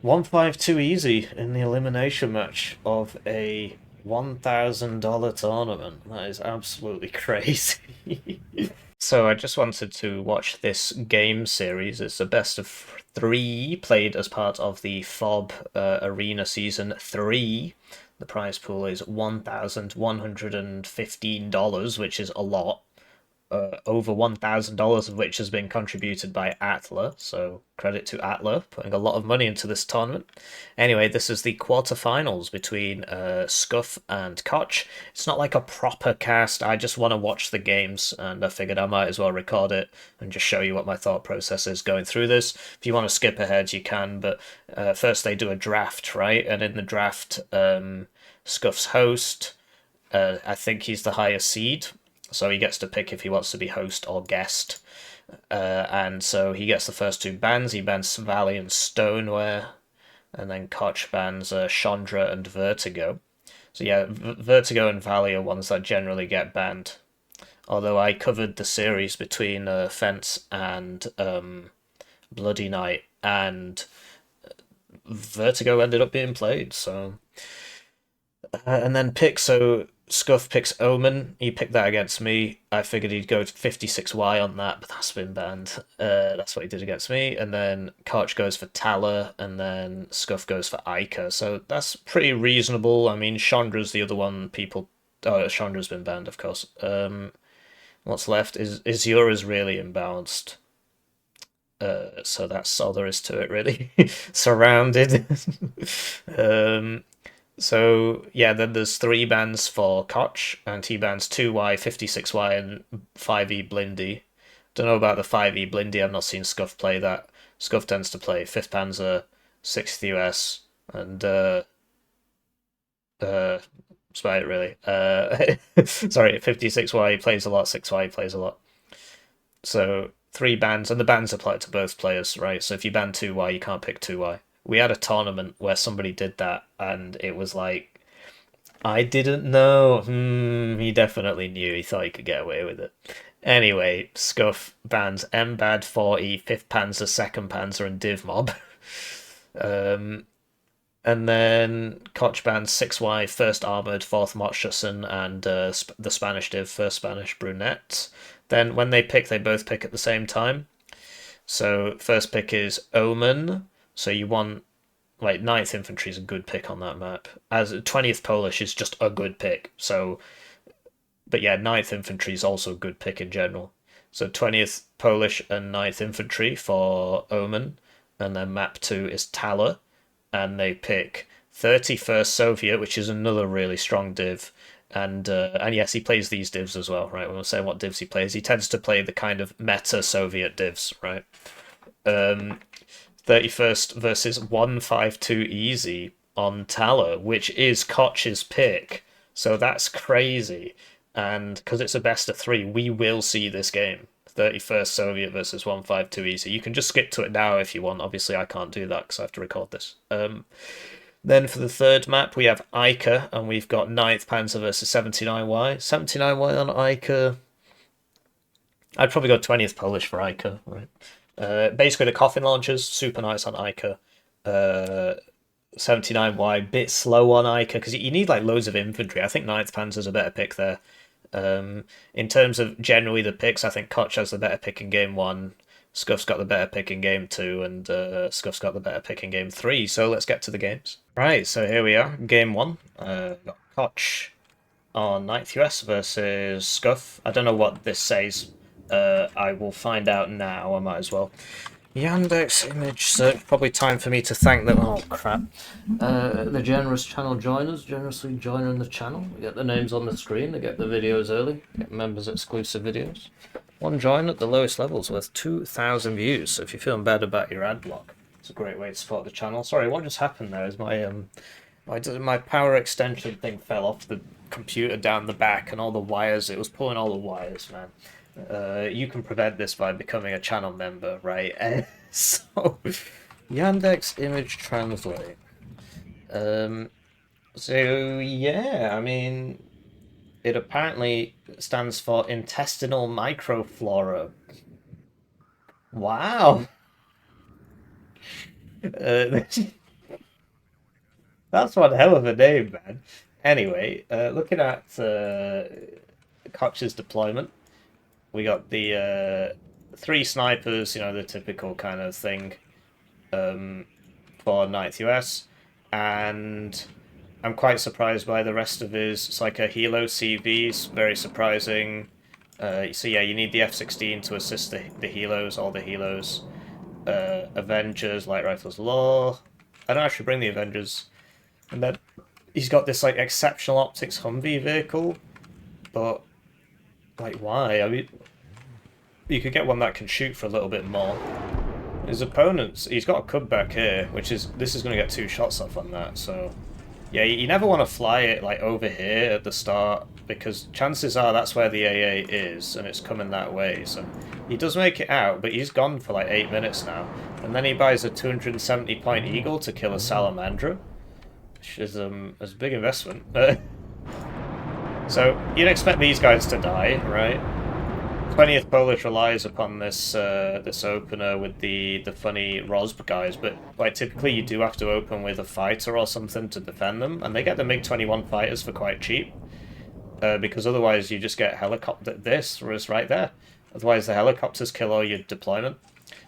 152 easy in the elimination match of a $1,000 tournament. That is absolutely crazy. So I just wanted to watch this game series. It's a best of three played as part of the FOB Arena Season 3. The prize pool is $1,115, which is a lot. Over $1,000 of which has been contributed by Atla, so credit to Atla, putting a lot of money into this tournament. Anyway, this is the quarterfinals between Scuff and Koch. It's not like a proper cast, I just want to watch the games, and I figured I might as well record it and just show you what my thought process is going through this. If you want to skip ahead, you can, but first they do a draft, right? And in the draft, Scuff's host, I think he's the highest seed, so he gets to pick if he wants to be host or guest. And so he gets the first two bans. He bans Valley and Stoneware, and then Koch bans Chandra and Vertigo. So yeah, Vertigo and Valley are ones that generally get banned. Although I covered the series between Fence and Bloody Knight, and Vertigo ended up being played. So and then pick, so Scuff picks Omen. He picked that against me. I figured he'd go to 56Y on that, but that's been banned. That's what he did against me. And then Koch goes for Tala, and then Scuff goes for Ica. So that's pretty reasonable. I mean, Chandra's the other one people. Oh, Chandra's been banned, of course. What's left is Izura's really imbalanced. So that's all there is to it, really. Surrounded. um, so yeah, then there's three bans for Koch, and he bans 2Y, 56Y, and 5E Blindy. Don't know about the 5E Blindy, I've not seen Scuff play that. Scuff tends to play 5th Panzer, 6th US, and that's about it really. Sorry, 56Y he plays a lot, 6Y he plays a lot. So three bans, and the bans apply to both players, right? So if you ban 2Y, you can't pick 2Y. We had a tournament where somebody did that, and it was like, I didn't know. He definitely knew. He thought he could get away with it. Anyway, Scuff bans M-Bad 40, 5th Panzer, 2nd Panzer, and Div Mob. um, and then Koch bans 6Y, 1st Armoured, 4th Motschussen, and the Spanish Div, 1st Spanish Brunette. Then when they pick, they both pick at the same time. So first pick is Omen. So you want, like, 9th Infantry is a good pick on that map. As 20th Polish is just a good pick. So, but yeah, 9th Infantry is also a good pick in general. So 20th Polish and 9th Infantry for Omen. And then map 2 is Tala. And they pick 31st Soviet, which is another really strong div. And yes, he plays these divs as well, right? When we're saying what divs he plays, he tends to play the kind of meta Soviet divs, right? 31st versus 152 easy on Tala, which is Koch's pick. So that's crazy. And because it's a best of three, we will see this game. 31st Soviet versus 152 easy. You can just skip to it now if you want. Obviously, I can't do that because I have to record this. Then for the third map, we have Ica, and we've got 9th Panzer versus 79Y. 79Y on Ica. I'd probably go 20th Polish for Ica, right? Basically, the coffin launchers, super nice on Ica. 79Y, bit slow on Ica, because you need like loads of infantry. I think 9th Panzer's a better pick there. In terms of generally the picks, I think Koch has the better pick in game one. Scuff's got the better pick in game two, and Scuff's got the better pick in game three. So let's get to the games. Right, so here we are, game one. Got Koch on 9th US versus Scuff. I don't know what this says. I will find out now. I might as well. Yandex image search. Probably time for me to thank them. Oh crap! The generous channel joiners, generously joining the channel. We get the names on the screen. They get the videos early. Get members exclusive videos. One join at the lowest levels worth 2,000 views. So if you're feeling bad about your ad block, it's a great way to support the channel. Sorry, what just happened there is my power extension thing fell off the computer down the back, and all the wires. It was pulling all the wires, man. You can prevent this by becoming a channel member, right? So, Yandex image translate. So yeah, I mean, it apparently stands for intestinal microflora. Wow. Uh, That's one hell of a name, man. Anyway, looking at Koch's deployment, we got the three snipers, you know, the typical kind of thing for 9th US, and I'm quite surprised by the rest of his. It's like a Helo CVs, very surprising. So yeah, you need the F-16 to assist the Helos, all the Helos. Avengers, Light Rifles Law. I don't actually bring the Avengers. And then he's got this like exceptional optics Humvee vehicle, but like why? I mean, you could get one that can shoot for a little bit more. His opponents, he's got a Cub back here, which is this is going to get 2 shots off on that. So yeah, you never want to fly it like over here at the start because chances are that's where the AA is and it's coming that way. So he does make it out, but he's gone for like 8 minutes now, and then he buys a 270-point Eagle to kill a Salamandra, which is a big investment. So you'd expect these guys to die, right? 20th Polish relies upon this this opener with the funny Rosb guys, but like typically you do have to open with a fighter or something to defend them, and they get the MiG-21 fighters for quite cheap, because otherwise you just get helicopter. This was right there. Otherwise the helicopters kill all your deployment.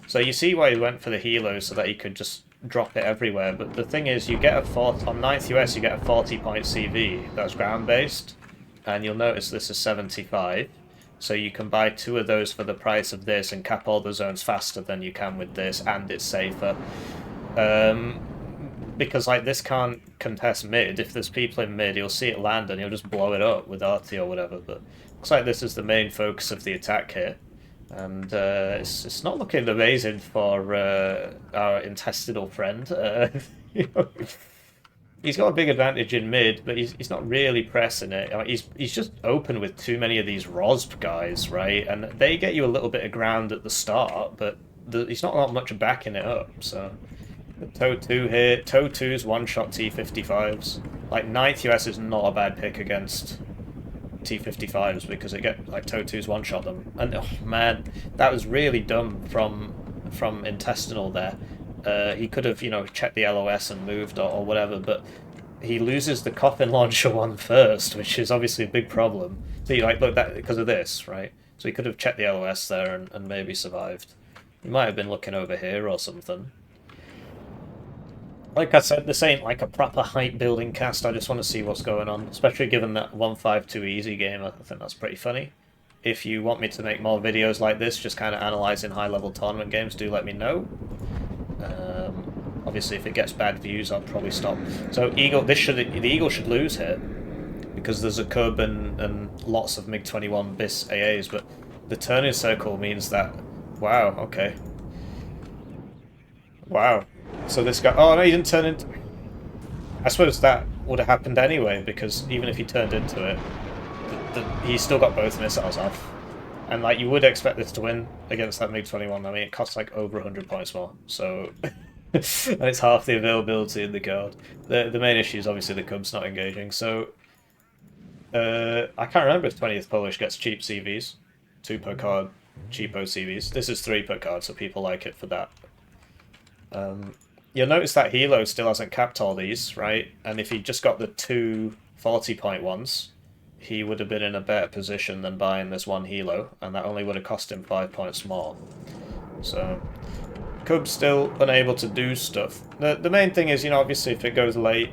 So you see why he went for the Helo, so that he could just drop it everywhere. But the thing is, you get a on 9th US, you get a 40-point CV that's ground based, and you'll notice this is 75. So you can buy 2 of those for the price of this and cap all the zones faster than you can with this, and it's safer. Because like this can't contest mid. If there's people in mid, you'll see it land and you'll just blow it up with RT or whatever. But looks like this is the main focus of the attack here. And it's not looking amazing for our intestinal friend. You know, he's got a big advantage in mid, but he's not really pressing it. I mean, he's just open with too many of these Rosb guys, right? And they get you a little bit of ground at the start, but he's not got much backing it up. So the TOW2 here, TOW2's one-shot T-55s. Like 9th US is not a bad pick against T-55s because it get like TOW2's one-shot them. And oh man, that was really dumb from Intestinal there. He could have, you know, checked the LOS and moved or whatever, but he loses the coffin launcher one first, which is obviously a big problem. See, like, look, that because of this, right? So he could have checked the LOS there and maybe survived. He might have been looking over here or something. Like I said, this ain't like a proper hype building cast. I just want to see what's going on, especially given that 152 easy game. I think that's pretty funny. If you want me to make more videos like this, just kind of analysing high-level tournament games, do let me know. Obviously, if it gets bad views, I'll probably stop. So Eagle, the Eagle should lose here because there's a Cub and lots of MiG-21 BIS AAs, but the turning circle means that. Wow. Okay. Wow. So this guy. Oh no, he didn't turn into. I suppose that would have happened anyway because even if he turned into it, he's still got both missiles off. And like you would expect this to win against that MiG-21. I mean, it costs like over 100 points more, so and it's half the availability in the card. The main issue is obviously the Cub's not engaging. So I can't remember if 20th Polish gets cheap CVs, 2 per card, cheapo CVs. This is 3 per card, so people like it for that. You'll notice that Helo still hasn't capped all these, right? And if he just got the 2 40-point ones, he would have been in a better position than buying this one Helo, and that only would have cost him 5 points more. So, Cub's still unable to do stuff. The main thing is, you know, obviously if it goes late,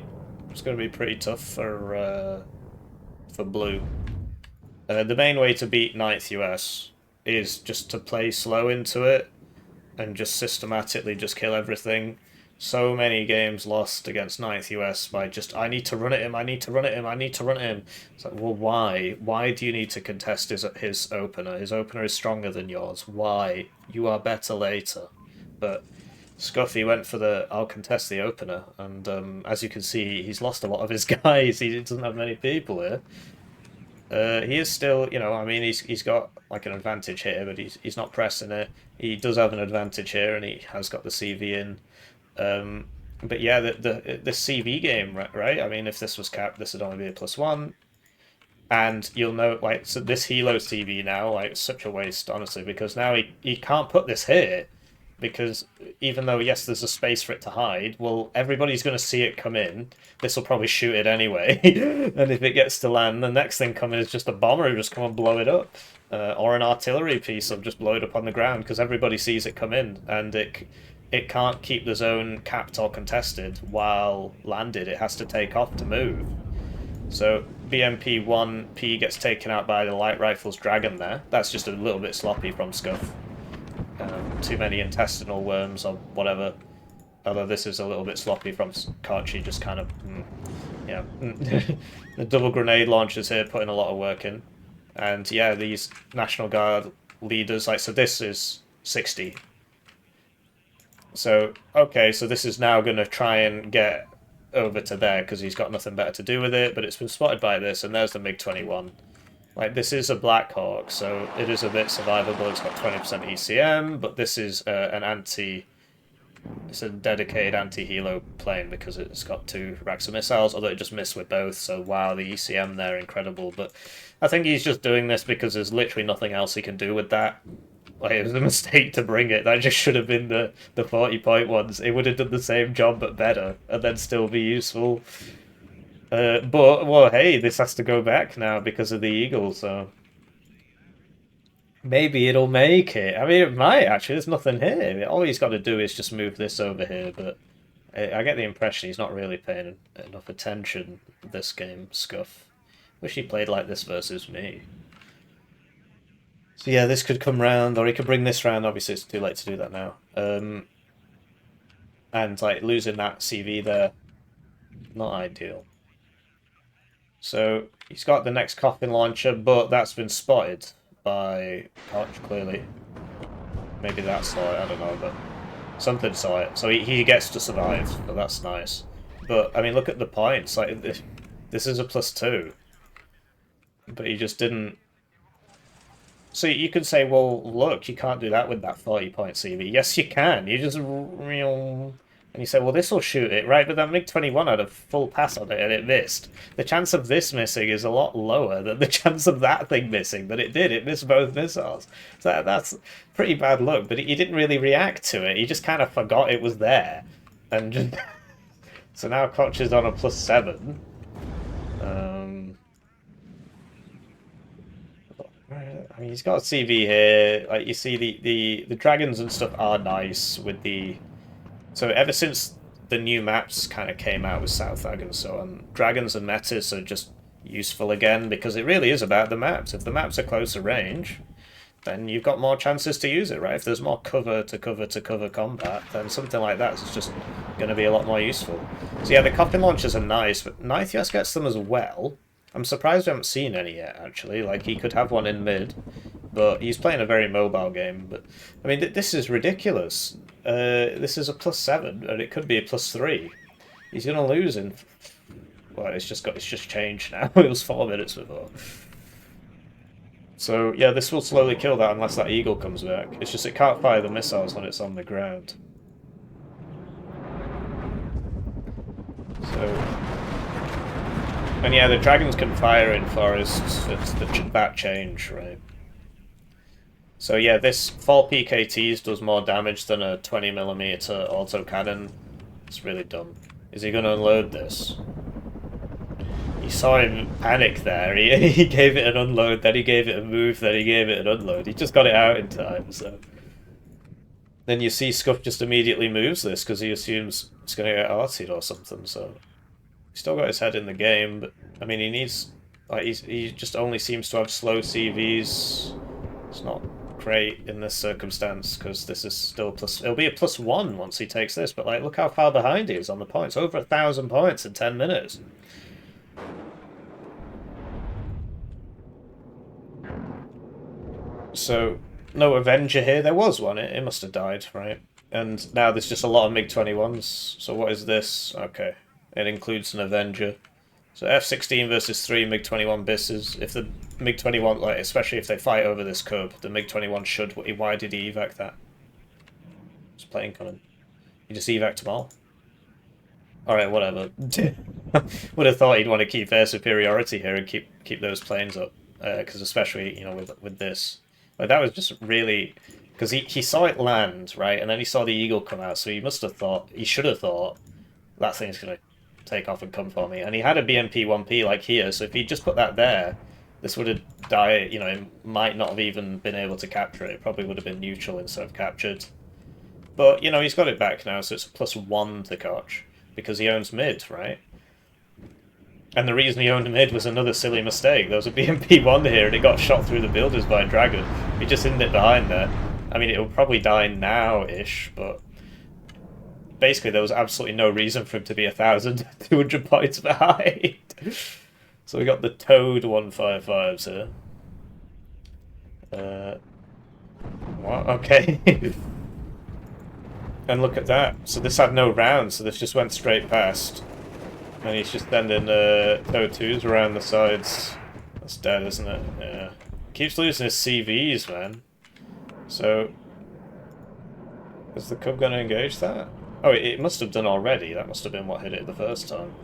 it's going to be pretty tough for Blue. The main way to beat 9th US is just to play slow into it, and just systematically just kill everything. So many games lost against 9th US by just, I need to run at him, I need to run at him, I need to run at him. It's like, well, why? Why do you need to contest his opener? His opener is stronger than yours. Why? You are better later. But Scuffy went for the, I'll contest the opener. And as you can see, he's lost a lot of his guys. He doesn't have many people here. He is still, you know, I mean, he's got like an advantage here, but he's not pressing it. He does have an advantage here, and he has got the CV in. But yeah, the CV game, right? I mean, if this was capped, this would only be a +1. And you'll know, like, so this Helo CV now, like, such a waste, honestly, because now he can't put this here. because even though, yes, there's a space for it to hide, well, everybody's going to see it come in. This will probably shoot it anyway. And if it gets to land, the next thing coming is just a bomber who just come and blow it up. Or an artillery piece will just blow it up on the ground because everybody sees it come in, and it can't keep the zone capped or contested while landed. It has to take off to move. So BMP-1P gets taken out by the light rifle's dragon there. That's just a little bit sloppy from Scuff. Too many intestinal worms or whatever. Although this is a little bit sloppy from Kochi, just kind of... yeah. The double grenade launchers here putting a lot of work in. And yeah, these National Guard leaders, like, so this is 60. So, okay, so this is now going to try and get over to there because he's got nothing better to do with it, but it's been spotted by this, and there's the MiG-21. Like, this is a Black Hawk, so it is a bit survivable. It's got 20% ECM, but this is it's a dedicated anti-helo plane because it's got 2 racks of missiles, although it just missed with both, so wow, the ECM there, incredible. But I think he's just doing this because there's literally nothing else he can do with that. Like, it was a mistake to bring it. That just should have been the 40-point ones. It would have done the same job but better, and then still be useful. But, well, hey, this has to go back now because of the Eagle, so... maybe it'll make it. I mean, it might, actually. There's nothing here. All he's got to do is just move this over here, but I get the impression he's not really paying enough attention this game, Scuff. Wish he played like this versus me. So yeah, this could come round, or he could bring this round. Obviously, it's too late to do that now. And, like, losing that CV there, not ideal. So he's got the next coffin launcher, but that's been spotted by Koch, clearly. Maybe that saw it, I don't know, but something saw it. So he gets to survive, so that's nice. But, I mean, look at the points. Like, this is a +2. But he just didn't... So you could say, well, look, you can't do that with that 40-point CV. Yes, you can. You just... And you say, well, this will shoot it, right? But that MiG-21 had a full pass on it and it missed. The chance of this missing is a lot lower than the chance of that thing missing, but it did. It missed both missiles. So that's pretty bad luck, but he didn't really react to it. He just kind of forgot it was there. And just... So now Koch is on a +7. I mean, he's got a CV here. Like, you see, the dragons and stuff are nice with the... So ever since the new maps kind of came out with Southag and so on, dragons and metas are just useful again because it really is about the maps. If the maps are closer range, then you've got more chances to use it, right? If there's more cover to cover to cover combat, then something like that is just going to be a lot more useful. So yeah, the coffin launchers are nice, but Nithias gets them as well. I'm surprised we haven't seen any yet, actually. Like, he could have one in mid, but he's playing a very mobile game. But I mean, this is ridiculous. This is a +7, and it could be a +3. He's gonna lose in... Well, it's just changed now. It was 4 minutes before. So yeah, this will slowly kill that unless that Eagle comes back. It's just it can't fire the missiles when it's on the ground. So... And yeah, the dragons can fire in forests. It's that change, right? So yeah, this 4 PKTs does more damage than a 20mm autocannon. It's really dumb. Is he going to unload this? You saw him panic there. He gave it an unload, then he gave it a move, then he gave it an unload. He just got it out in time, so... Then you see Scuff just immediately moves this because he assumes it's going to get artied or something, so... He's still got his head in the game, but, I mean, he needs... Like, he just only seems to have slow CVs. It's not great in this circumstance, because this is still plus... It'll be a +1 once he takes this, but, like, look how far behind he is on the points. Over 1,000 points in 10 minutes. So, no Avenger here. There was one. It must have died, right? And now there's just a lot of MiG-21s. So what is this? Okay. It includes an Avenger. So F-16 versus 3 MiG-21 Bisses. If the MiG-21, like, especially if they fight over this curb, the MiG-21 should... Why did he evac that? It's plane coming. He just evac'd them all. Alright, whatever. Would have thought he'd want to keep air superiority here and keep those planes up. Because especially, you know, with this. Like, that was just really... Because he saw it land, right? And then he saw the eagle come out, so he must have thought, he should have thought, that thing's going to take off and come for me. And he had a BMP 1P like here, so if he just put that there, this would have died, you know, it might not have even been able to capture it. It probably would have been neutral instead of captured. But, you know, he's got it back now, so it's a +1 to Koch, because he owns mid, right? And the reason he owned mid was another silly mistake. There was a BMP-1 here, and it got shot through the builders by a dragon. He just hidden it behind there. I mean, it will probably die now-ish, but basically there was absolutely no reason for him to be 1,200 points behind. So we got the Toad 155s here. What? Okay. And look at that. So this had no rounds, so this just went straight past. And he's just sending Toad 2s around the sides. That's dead, isn't it? Yeah. Keeps losing his CVs, man. So, is the Cub going to engage that? Oh, it must have done already. That must have been what hit it the first time.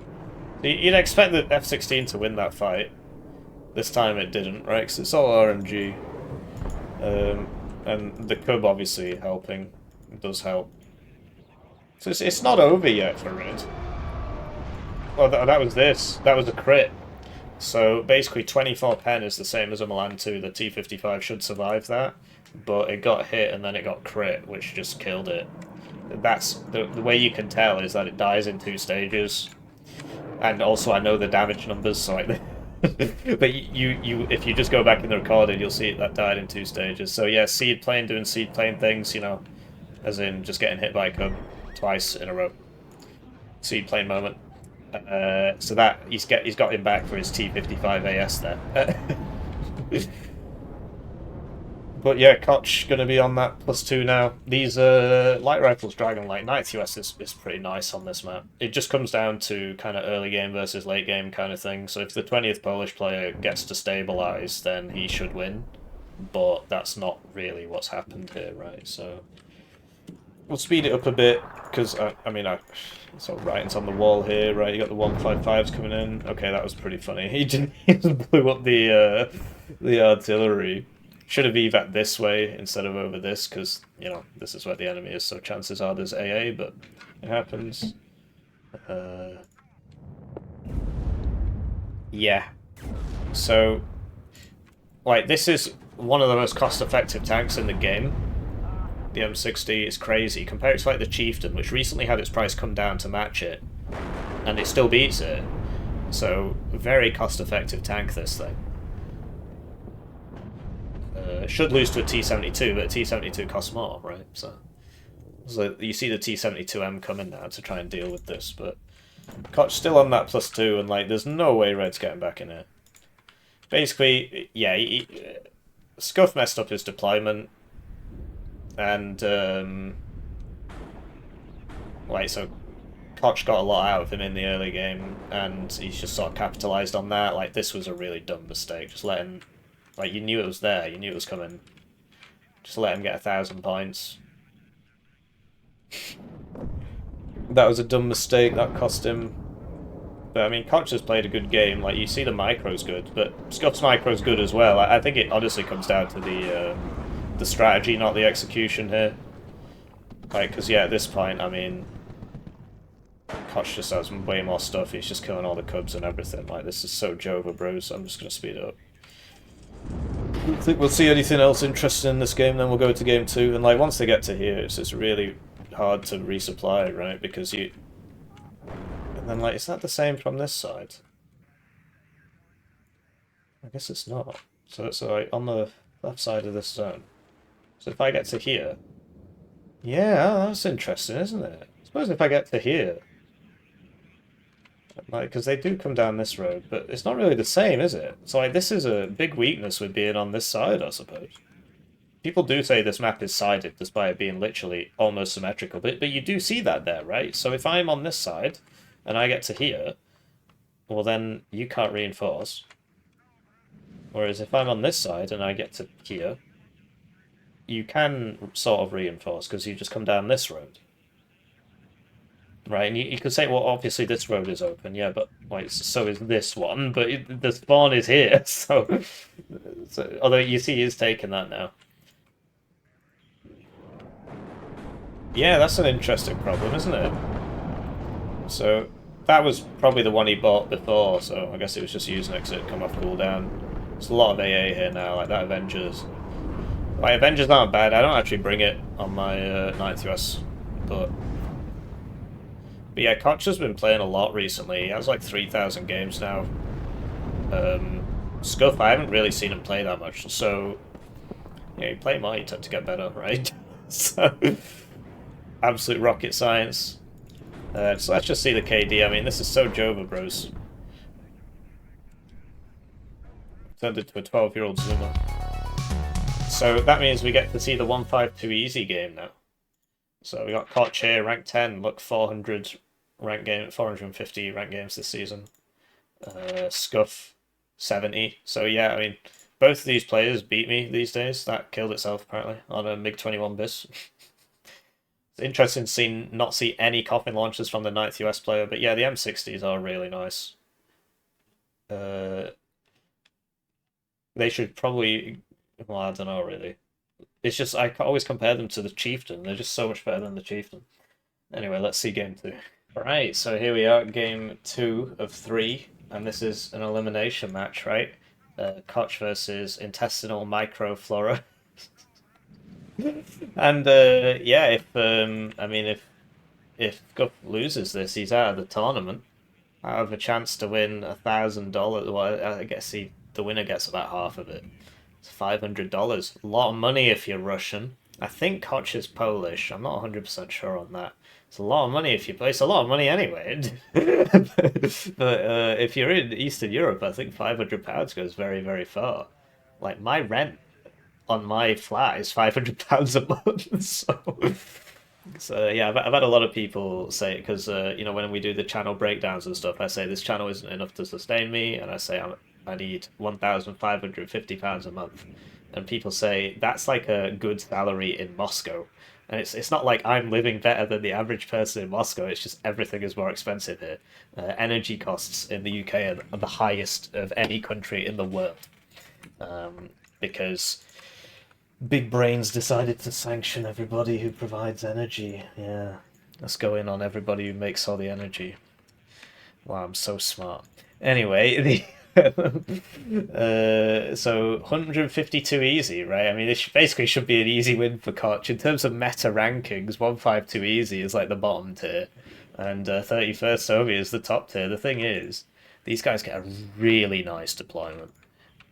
You'd expect the F-16 to win that fight. This time it didn't, right? Because it's all RNG. And the Cub obviously helping. It does help. So it's not over yet for Red. Well, that was this. That was a crit. So basically 24 pen is the same as a Milan 2. The T-55 should survive that. But it got hit and then it got crit, which just killed it. That's the way you can tell is that it dies in 2 stages. And also I know the damage numbers, so like but you if you just go back in the recording, you'll see that died in 2 stages. So yeah, seed plane doing seed plane things, you know, as in just getting hit by a Cub twice in a row. Seed plane moment. So that he's got him back for his T-55 AS there. But yeah, Koch going to be on that +2 now. These light rifles, Dragon Light, 90 US is pretty nice on this map. It just comes down to kind of early game versus late game kind of thing. So if the 20th Polish player gets to stabilize, then he should win. But that's not really what's happened here, right? So we'll speed it up a bit, because, I mean, sort of writings on the wall here, right? You got the 155s coming in. Okay, that was pretty funny. He just blew up the artillery. Should have evac this way instead of over this, because, you know, this is where the enemy is, so chances are there's AA, but it happens. Yeah. So, like, this is one of the most cost-effective tanks in the game. The M60 is crazy. Compare it to, like, the Chieftain, which recently had its price come down to match it, and it still beats it. So, very cost-effective tank, this thing. Should lose to a T-72, but a T-72 costs more, right? So you see the T-72M coming now to try and deal with this, but Koch still on that +2, and like, there's no way Red's getting back in it. Basically, yeah, Scuff messed up his deployment, and like, so Koch got a lot out of him in the early game, and he's just sort of capitalized on that. Like, this was a really dumb mistake. Just let him. Like, you knew it was there, you knew it was coming. Just let him get 1,000 points. That was a dumb mistake, that cost him. But I mean, Koch has played a good game. Like, you see the micro's good, but Scuff's micro's good as well. I think it honestly comes down to the strategy, not the execution here. Like, because yeah, at this point, I mean, Koch just has way more stuff. He's just killing all the Cubs and everything. Like, this is so Jova, bro, so I'm just going to speed it up. I don't think we'll see anything else interesting in this game, then we'll go to game 2. And like, once they get to here, it's just really hard to resupply, right? Because you... And then like, is that the same from this side? I guess it's not. So it's like on the left side of this zone. So if I get to here... Yeah, that's interesting, isn't it? I suppose if I get to here... Like, because they do come down this road, but it's not really the same, is it? So, like, this is a big weakness with being on this side, I suppose. People do say this map is sided, despite it being literally almost symmetrical, but you do see that there, right? So if I'm on this side, and I get to here, well then, you can't reinforce. Whereas if I'm on this side, and I get to here, you can sort of reinforce, because you just come down this road. Right, and you could say, well, obviously this road is open, yeah, but like, so is this one, but the spawn is here, so although you see he's taking that now. Yeah, that's an interesting problem, isn't it? So that was probably the one he bought before, so I guess he was just using it because it'd come off cooldown. There's a lot of AA here now, like that Avengers. My Avengers aren't bad. I don't actually bring it on my 9th US, but yeah, Koch has been playing a lot recently. He has like 3,000 games now. Scuff, I haven't really seen him play that much, so yeah, you play more, you tend to get better, right? So, absolute rocket science. So let's just see the KD. I mean, this is so Jova, bros. Turned into a 12-year-old Zuma. So that means we get to see the 152 easy game now. So we got Koch here, rank 10, look 400 rank game, 450 rank games this season. Scuff 70. So yeah, I mean, both of these players beat me these days. That killed itself apparently on a MiG-21 bis. It's interesting to not see any coffin launches from the 9th US player, but yeah, the M60s are really nice. They should probably, well, I don't know really. It's just I always compare them to the Chieftain. They're just so much better than the Chieftain. Anyway, let's see game 2. Right, so here we are, game 2 of 3, and this is an elimination match, right? Koch versus Intestinal Microflora. And yeah, if Guff loses this, he's out of the tournament. Out of a chance to win $1,000. Well, I guess the winner gets about half of it. It's $500. A lot of money if you're Russian. I think Koch is Polish. I'm not 100% sure on that. It's a lot of money if you play. It's a lot of money anyway. But if you're in Eastern Europe, I think £500 goes very, very far. Like my rent on my flat is £500 a month. So yeah, I've had a lot of people say it because you know when we do the channel breakdowns and stuff, I say this channel isn't enough to sustain me, and I say I need £1,550 a month, and people say that's like a good salary in Moscow, and it's not like I'm living better than the average person in Moscow. It's just everything is more expensive here. Energy costs in the UK are the highest of any country in the world, because big brains decided to sanction everybody who provides energy. Yeah, let's go in on everybody who makes all the energy. Wow, I'm so smart. Anyway, so 152 easy, right? I mean, this basically should be an easy win for Koch. In terms of meta rankings, 152 easy is like the bottom tier, and 31st Soviet is the top tier. The thing is, these guys get a really nice deployment,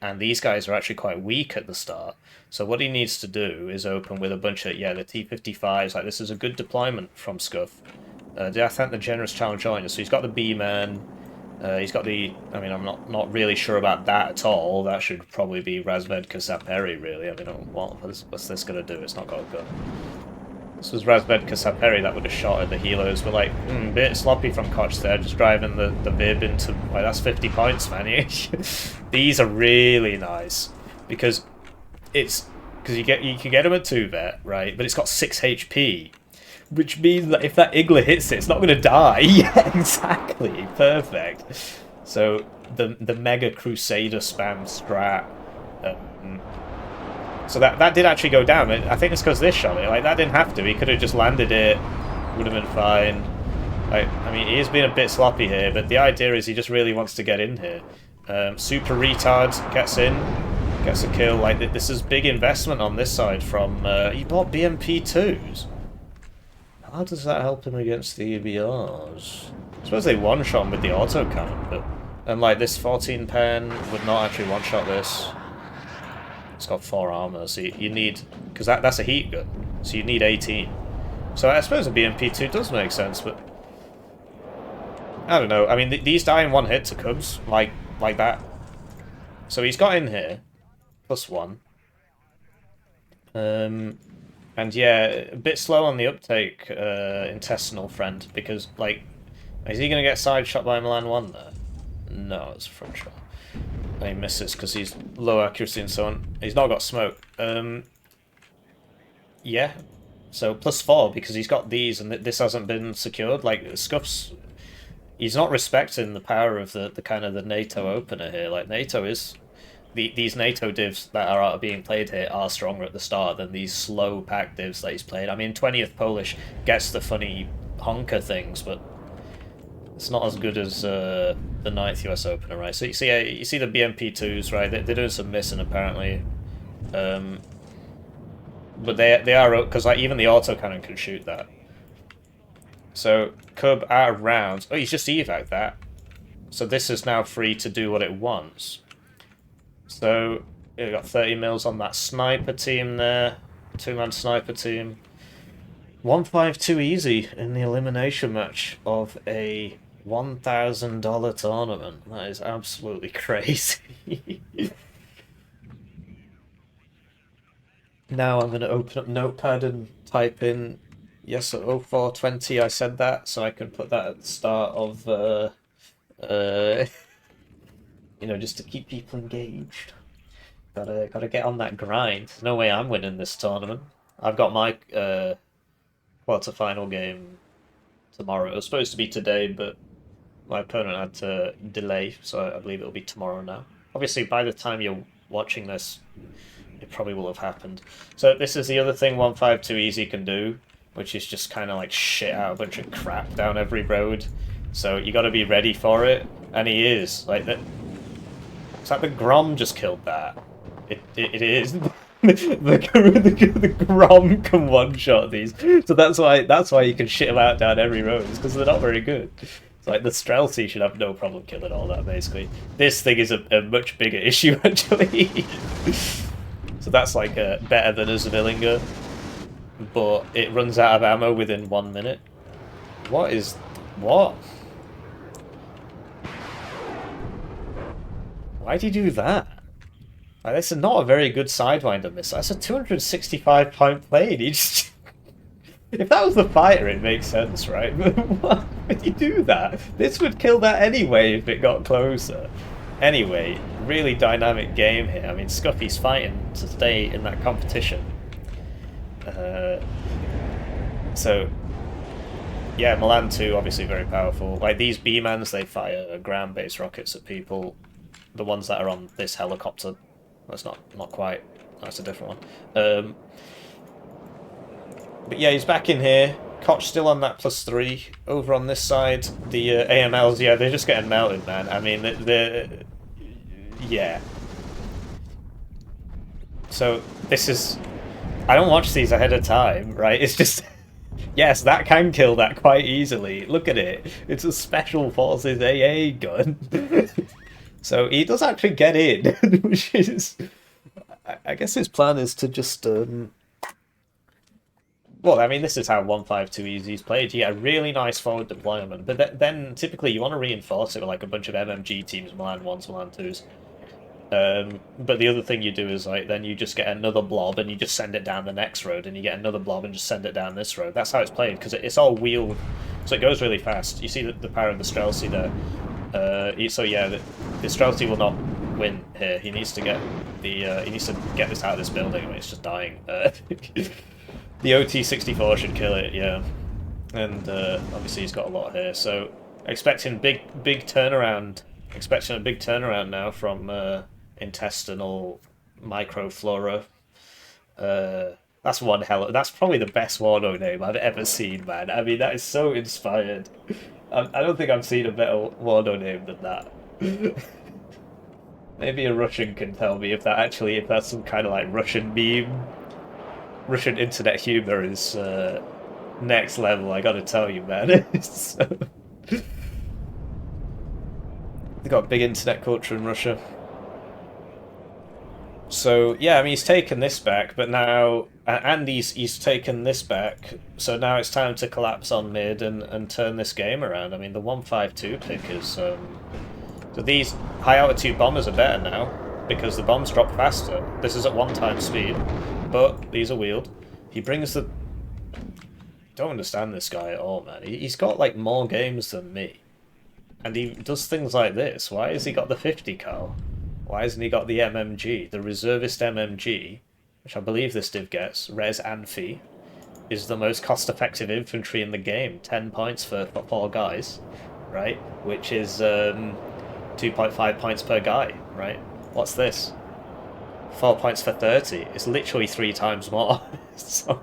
and these guys are actually quite weak at the start. So what he needs to do is open with a bunch of, yeah, the T-55s. Like, this is a good deployment from Scuff. I thank the generous challenge joiner. So he's got the B-Man. He's got the, I mean, I'm not really sure about that at all. That should probably be Razvedka Saperi, really. I mean, what's this going to do? It's not got a gun. This was Razvedka Saperi that would have shot at the healers, but like, a bit sloppy from Koch there, just driving the Vib into, like, that's 50 points, man. These are really nice, because you can get him at 2 vet, right, but it's got 6 HP, which means that if that Igla hits it, it's not going to die. Yeah, exactly, perfect. So, the Mega Crusader spam strat, so that did actually go down. I think it's because this shot it. Like, that didn't have to. He could have just landed it. Would have been fine. Like, I mean, he is being a bit sloppy here, but the idea is he just really wants to get in here. Super retard gets in. Gets a kill. Like, this is big investment on this side from... he bought BMP2s. How does that help him against the EBRs? I suppose they one-shot him with the auto cannon, but... And, like, this 14 pen would not actually one-shot this. It's got 4 armor, so you need... Because that's a heat gun, so you need 18. So I suppose a BMP2 does make sense, but... I don't know. I mean, these die in one hit to Cubs, like that. So he's got in here, +1. And yeah, a bit slow on the uptake, Intestinal Friend, because, like... Is he going to get side shot by Milan 1 there? No, it's a front shot. He misses because he's low accuracy and so on. He's not got smoke. Yeah. So +4 because he's got these and this hasn't been secured. Like, Scuff's... He's not respecting the power of the kind of the NATO opener here. Like, NATO is these NATO divs that are being played here are stronger at the start than these slow pack divs that he's played. I mean, 20th Polish gets the funny honker things, but it's not as good as the 9th US opener, right? So you see the BMP2s, right? They're doing some missing apparently, but they are, because like even the autocannon can shoot that. So Cub out of rounds. Oh, he's just evac that. So this is now free to do what it wants. So we got 30 mils on that sniper team there, 2-man sniper team. 152 easy in the elimination match of a $1,000 tournament. That is absolutely crazy. Now I'm going to open up Notepad and type in yes at 0420. I said that, so I can put that at the start of you know, just to keep people engaged. Gotta get on that grind. No way I'm winning this tournament. I've got my quarterfinal game tomorrow. It was supposed to be today, but my opponent had to delay, so I believe it'll be tomorrow now. Obviously, by the time you're watching this, it probably will have happened. So this is the other thing 152 Easy can do, which is just kind of like shit out a bunch of crap down every road. So you got to be ready for it, and he is. Like that. It's like the Grom just killed that. It is. the Grom can one-shot these, so that's why you can shit them out down every road. It's because they're not very good. It's like the Streltsy should have no problem killing all that. Basically, this thing is a much bigger issue actually. So that's like better than a Zvillinger, but it runs out of ammo within 1 minute. What? Why'd he do that? Like, this is not a very good Sidewinder missile. That's a 265 point plane. He just... If that was the fighter, it makes sense, right? But why would you do that? This would kill that anyway if it got closer. Anyway, really dynamic game here. I mean, Scuffy's fighting to stay in that competition. So, yeah, Milan 2, obviously very powerful. Like, these B-mans, they fire ground-based rockets at people. The ones that are on this helicopter. That's not quite. That's a different one. But yeah, he's back in here. Koch still on that +3. Over on this side, the AMLs, yeah, they're just getting melted, man. I mean, yeah. So, this is... I don't watch these ahead of time, right? It's just... Yes, that can kill that quite easily. Look at it. It's a Special Forces AA gun. So, he does actually get in, which is... I guess his plan is to just... Well, I mean, this is how 152 Easy is played. You get a really nice forward deployment, but then typically you want to reinforce it with like a bunch of MMG teams, Milan 1s, Milan 2s. But the other thing you do is like then you just get another blob and you just send it down the next road, and you get another blob and just send it down this road. That's how it's played, because it's all wheeled, so it goes really fast. You see the power of the Streltsy there. So yeah, the Streltsy will not win here. He needs to get this out of this building. I mean, it's just dying. The OT-64 should kill it, yeah. And obviously he's got a lot here, so expecting big turnaround. Expecting a big turnaround now from intestinal microflora. That's one hell. That's probably the best Warno name I've ever seen, man. I mean, that is so inspired. I don't think I've seen a better Warno name than that. Maybe a Russian can tell me if that's some kind of like Russian meme. Russian internet humor is next level, I gotta tell you, man. They've got big internet culture in Russia. So, yeah, I mean, he's taken this back, but now... And he's taken this back, so now it's time to collapse on mid and turn this game around. I mean, the 152 pick is... So these high-altitude bombers are better now, because the bombs drop faster. This is at 1 speed. But these are wheeled. He brings the... Don't understand this guy at all, man. He's got, like, more games than me. And he does things like this. Why has he got the 50 cal? Why hasn't he got the MMG? The reservist MMG, which I believe this div gets, Res and Fee, is the most cost-effective infantry in the game. 10 points for 4 guys, right? Which is 2.5 points per guy, right? What's this? 4 points for 30. It's literally 3 times more. So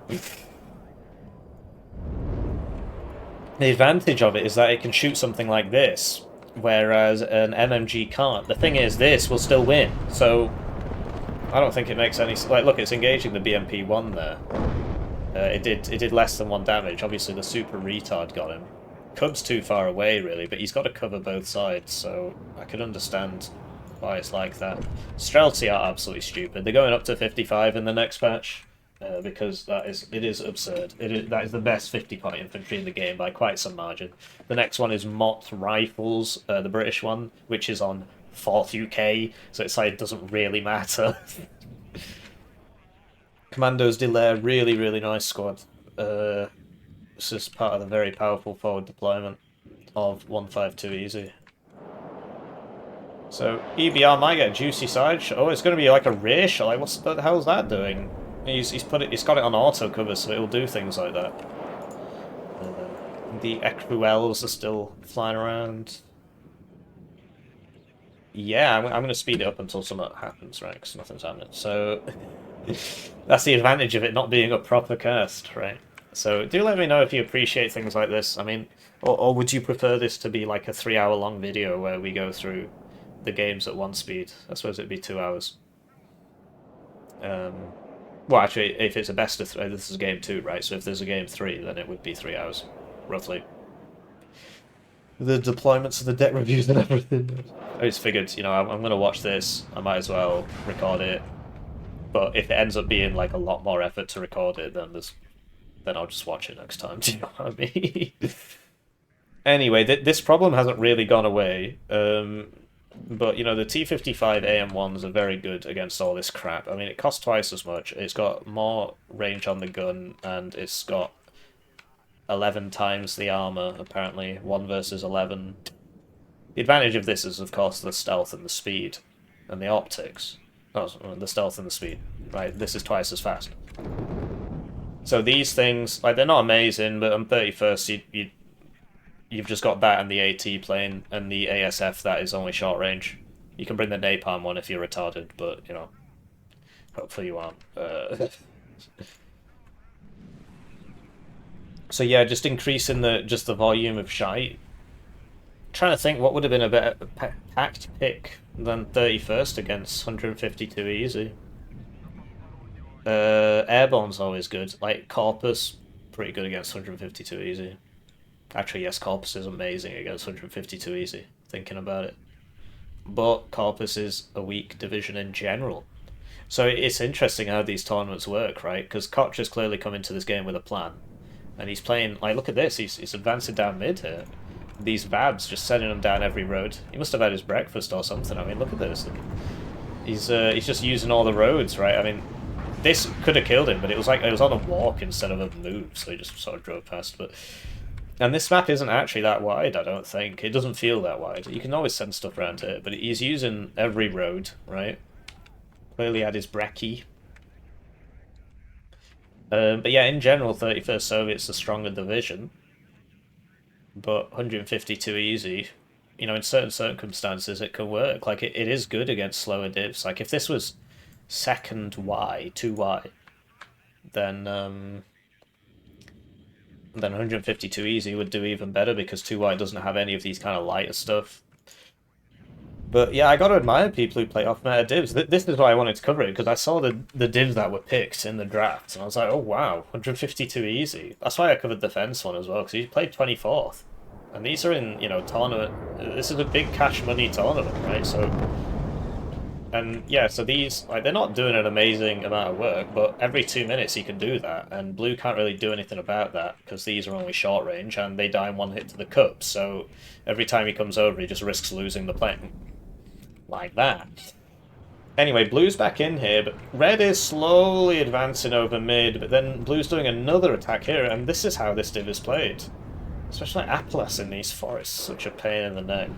the advantage of it is that it can shoot something like this, whereas an MMG can't. The thing is, this will still win, so I don't think it makes any... Like, look, it's engaging the BMP-1 there. It did less than 1 damage. Obviously, the super retard got him. Cub's too far away, really, but he's got to cover both sides, so I can understand why it's like that. Streltsy are absolutely stupid. They're going up to 55 in the next patch, because it is absurd. That is the best 50-point infantry in the game by quite some margin. The next one is Mott Rifles, the British one, which is on 4th UK, so it's like it doesn't really matter. Commandos Delaire, really, really nice squad. This is part of the very powerful forward deployment of 152 Easy. So EBR might get a juicy side shot. Oh, it's going to be like a rear shot. Like, what the hell's that doing? He's got it on auto cover, so it'll do things like that. The Ecruels are still flying around. Yeah, I'm going to speed it up until something happens, right? Because nothing's happening. So that's the advantage of it not being a proper cast, right? So do let me know if you appreciate things like this. I mean, or would you prefer this to be like a 3-hour-long video where we go through the games at 1 speed? I suppose it'd be 2 hours. Well, actually, if it's a best of 3, this is game 2, right? So if there's a game 3, then it would be 3 hours, roughly. The deployments of the deck reviews and everything. I just figured, you know, I'm going to watch this. I might as well record it. But if it ends up being like a lot more effort to record it, then I'll just watch it next time. Do you know what I mean? Anyway, this problem hasn't really gone away. But, you know, the T-55 AM1s are very good against all this crap. I mean, it costs twice as much. It's got more range on the gun, and it's got 11 times the armor, apparently. 1 versus 11. The advantage of this is, of course, the stealth and the speed. And the optics. Oh, the stealth and the speed. Right, this is twice as fast. So these things, like, they're not amazing, but on 31st, you've just got that and the AT plane, and the ASF that is only short range. You can bring the napalm one if you're retarded, but, you know, hopefully you aren't. So yeah, just increasing the volume of shite. Trying to think what would have been a better packed pick than 31st against 152 Easy. Airborne's always good. Like, Corpus, pretty good against 152 Easy. Actually, yes, Corpus is amazing against 152 Easy, thinking about it. But Corpus is a weak division in general. So it's interesting how these tournaments work, right? Because Koch has clearly come into this game with a plan. And he's playing, like, look at this, he's advancing down mid here. These Vabs just sending him down every road. He must have had his breakfast or something. I mean, look at this. He's just using all the roads, right? I mean, this could have killed him, but it was like it was on a walk instead of a move, so he just sort of drove past. And this map isn't actually that wide, I don't think. It doesn't feel that wide. You can always send stuff around it, but he's using every road, right? Clearly had his brekkie. But yeah, in general, 31st Soviet's a stronger division. But 152 Easy, you know, in certain circumstances it can work. Like, it is good against slower divs. Like, if this was second Y, 2Y, then 152 Easy would do even better because 2Y doesn't have any of these kind of lighter stuff. But yeah, I gotta admire people who play off-meta divs. This is why I wanted to cover it, because I saw the divs that were picked in the draft, and I was like, oh wow, 152 Easy. That's why I covered the Fence one as well, because he played 24th. And these are in, you know, tournament. This is a big cash money tournament, right? So, and yeah, so these, like, they're not doing an amazing amount of work, but every 2 minutes he can do that, and Blue can't really do anything about that, because these are only short range, and they die in 1 hit to the cup, so every time he comes over, he just risks losing the plane. Like that. Anyway, Blue's back in here, but Red is slowly advancing over mid, but then Blue's doing another attack here, and this is how this div is played. Especially Atlas in these forests, such a pain in the neck.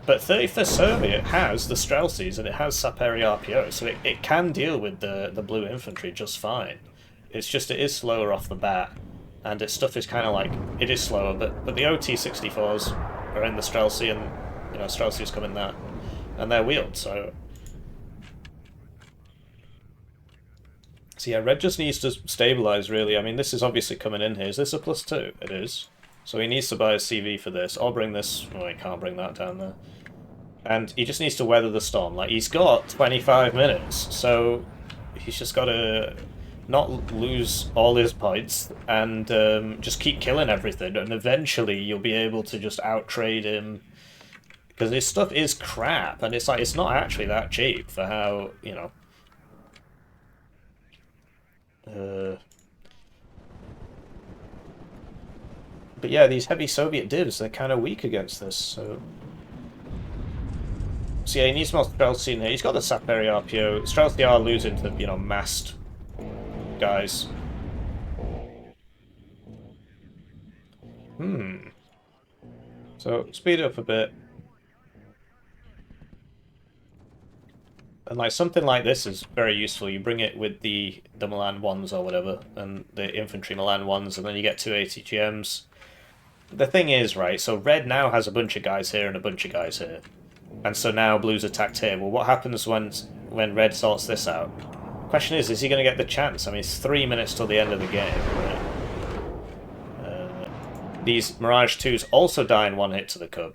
But 31st Soviet has the Streltsies and it has Saperi RPO, so it can deal with the blue infantry just fine. It's just it is slower off the bat, and its stuff is kind of like, it is slower, but the OT-64s are in the Streltsy, and, you know, Streltsies come in that, and they're wheeled, so... So yeah, red just needs to stabilize, really. I mean, this is obviously coming in here. Is this a +2? It is. So he needs to buy a CV for this. I'll bring this... Oh, I can't bring that down there. And he just needs to weather the storm. Like, he's got 25 minutes, so he's just got to not lose all his points and just keep killing everything. And eventually you'll be able to just out-trade him. Because his stuff is crap, and it's like, it's not actually that cheap for how, you know... But yeah, these heavy Soviet divs, they're kind of weak against this, so... So yeah, he needs more Streltsy in here. He's got the Saperi RPO. Streltsy are losing to, you know, massed guys. So, speed up a bit. And like something like this is very useful. You bring it with the Milan 1s or whatever, and the infantry Milan 1s, and then you get 2 ATGMs. The thing is, right, so red now has a bunch of guys here and a bunch of guys here. And so now blue's attacked here. Well, what happens when red sorts this out? Question is he going to get the chance? I mean, it's 3 minutes till the end of the game, right? These Mirage 2s also die in one hit to the Cub.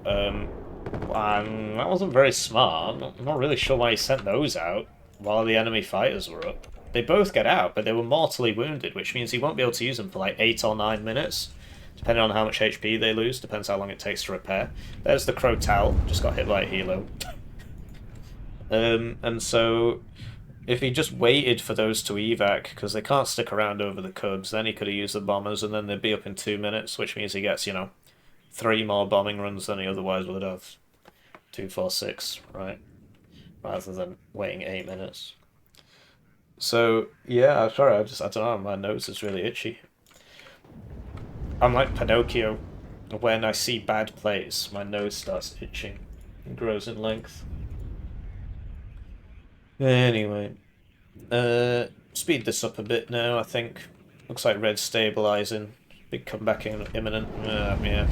And that wasn't very smart. I'm not really sure why he sent those out while the enemy fighters were up. They both get out, but they were mortally wounded, which means he won't be able to use them for like 8 or 9 minutes. Depending on how much HP they lose, depends how long it takes to repair. There's the Crow Tal, just got hit by a helo. And so, if he just waited for those to evac, because they can't stick around over the Cubs, then he could have used the bombers, and then they'd be up in 2 minutes, which means he gets, you know, 3 more bombing runs than he otherwise would have. 2, 4, 6, right? Rather than waiting 8 minutes. So, yeah, sorry, I don't know, my nose is really itchy. I'm like Pinocchio. When I see bad plays, my nose starts itching and grows in length. Anyway, speed this up a bit now, I think. Looks like red's stabilizing. Big comeback imminent. Yeah.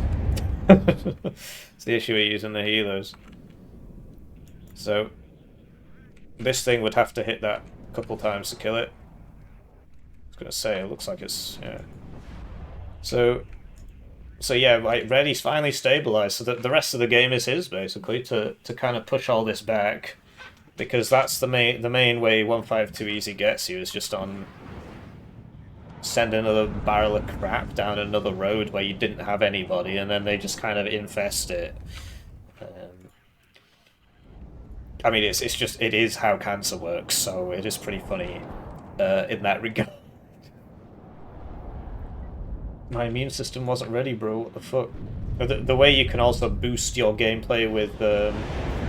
It's the issue with using the helos. So, this thing would have to hit that a couple times to kill it. I was gonna say, it looks like it's, yeah. So yeah, like Reddy's finally stabilized, so that the rest of the game is his basically to kind of push all this back, because that's the main way 152 easy gets you is just on send another barrel of crap down another road where you didn't have anybody, and then they just kind of infest it. I mean, it is how cancer works, so it is pretty funny in that regard. My immune system wasn't ready, bro. What the fuck? The way you can also boost your gameplay with...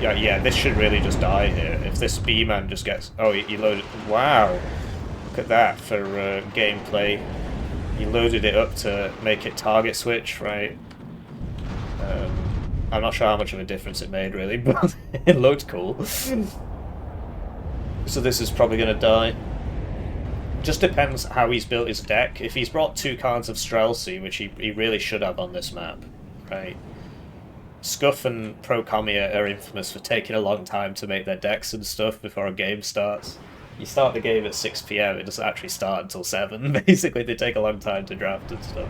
yeah, this should really just die here. If this B-man just gets... Oh, he loaded... Wow! Look at that for gameplay. He loaded it up to make it target switch, right? I'm not sure how much of a difference it made, really, but it looked cool. So this is probably going to die. Just depends how he's built his deck. If he's brought 2 cards of Streltsy, which he really should have on this map, right? Scuff and Procomia are infamous for taking a long time to make their decks and stuff before a game starts. You start the game at 6 PM, it doesn't actually start until 7. Basically, they take a long time to draft and stuff.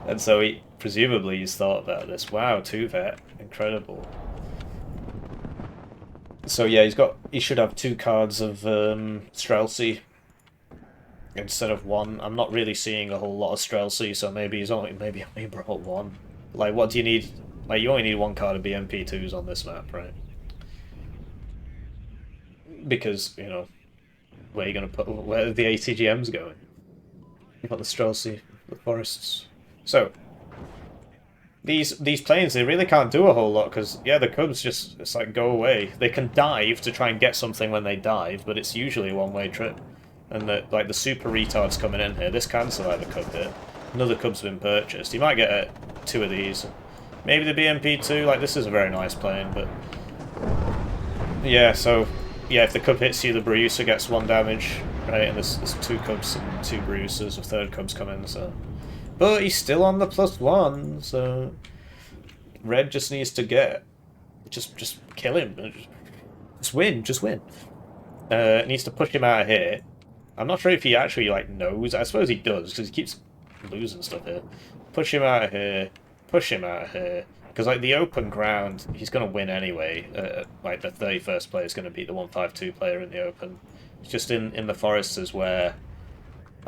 And so presumably he's thought about this. Wow, 2-vet. Incredible. So yeah, he should have 2 cards of Streltsy instead of 1. I'm not really seeing a whole lot of Streltsy, so maybe he's only brought 1. Like, what do you need? Like, you only need 1 card of BMP2s on this map, right? Because, you know, where are you gonna where are the ATGMs going? You've got the Streltsy, the forests. So these planes, they really can't do a whole lot, because yeah, the Cubs just, it's like, go away. They can dive to try and get something when they dive, but it's usually a one-way trip. And the super retards coming in here, this can survive a Cub hit. Another Cub's been purchased. You might get 2 of these. Maybe the BMP2, like, this is a very nice plane, but yeah, so yeah, if the Cub hits you, the Bruiser gets 1 damage, right? And there's 2 Cubs and 2 Bruisers, a 3rd Cub's coming, so... But he's still on the +1, so... Red just needs to get... Just kill him. Just win, just win. Needs to push him out of here. I'm not sure if he actually, like, knows. I suppose he does, because he keeps losing stuff here. Push him out of here. Push him out of here. Because, like, the open ground, he's going to win anyway. Like, the 31st player is going to beat the 152 player in the open. It's just in the forests is where...